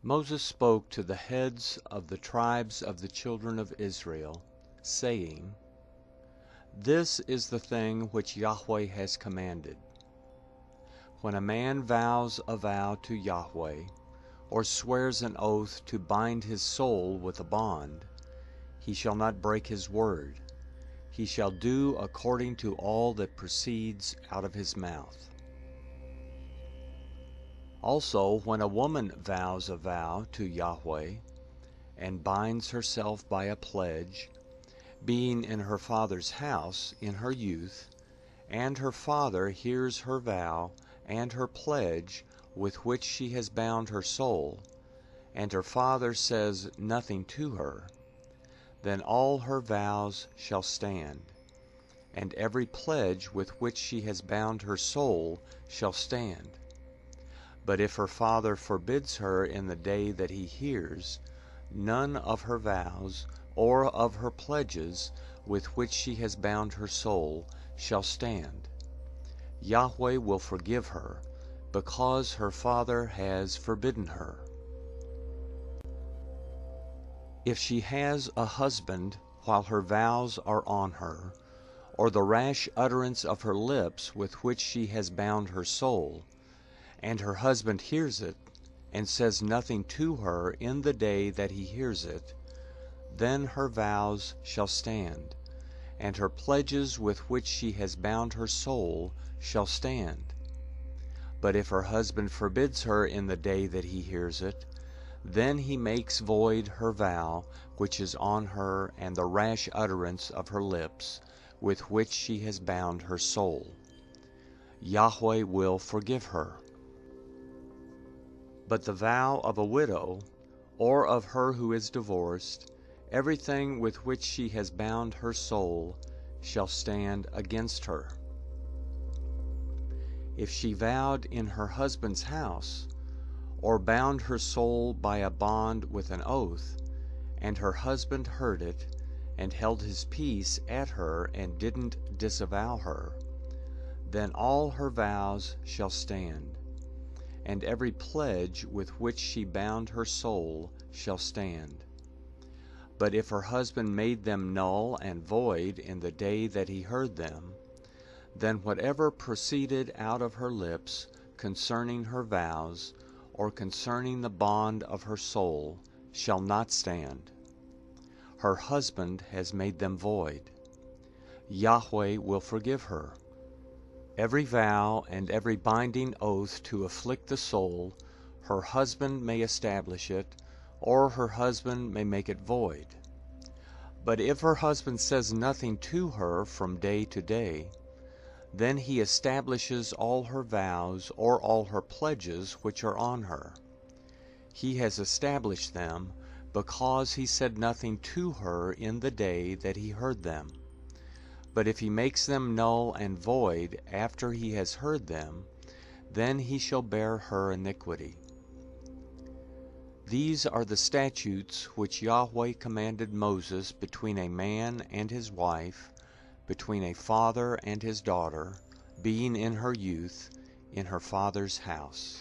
Moses spoke to the heads of the tribes of the children of Israel, saying, This is the thing which Yahweh has commanded. When a man vows a vow to Yahweh, or swears an oath to bind his soul with a bond, he shall not break his word. He shall do according to all that proceeds out of his mouth. Also, when a woman vows a vow to Yahweh, and binds herself by a pledge, being in her father's house in her youth, and her father hears her vow and her pledge with which she has bound her soul, and her father says nothing to her, then all her vows shall stand, and every pledge with which she has bound her soul shall stand. But if her father forbids her in the day that he hears, none of her vows or of her pledges with which she has bound her soul shall stand. Yahweh will forgive her, because her father has forbidden her. If she has a husband while her vows are on her, or the rash utterance of her lips with which she has bound her soul, and her husband hears it, and says nothing to her in the day that he hears it, then her vows shall stand, and her pledges with which she has bound her soul shall stand. But if her husband forbids her in the day that he hears it, then he makes void her vow which is on her and the rash utterance of her lips with which she has bound her soul. Yahweh will forgive her. But the vow of a widow, or of her who is divorced, everything with which she has bound her soul shall stand against her. If she vowed in her husband's house, or bound her soul by a bond with an oath, and her husband heard it, and held his peace at her and didn't disavow her, then all her vows shall stand, and every pledge with which she bound her soul shall stand. But if her husband made them null and void in the day that he heard them, then whatever proceeded out of her lips concerning her vows, or concerning the bond of her soul, shall not stand. Her husband has made them void. Yahweh will forgive her. Every vow and every binding oath to afflict the soul, her husband may establish it, or her husband may make it void. But if her husband says nothing to her from day to day, then he establishes all her vows or all her pledges which are on her. He has established them because he said nothing to her in the day that he heard them. But if he makes them null and void after he has heard them, then he shall bear her iniquity. These are the statutes which Yahweh commanded Moses between a man and his wife, between a father and his daughter, being in her youth, in her father's house.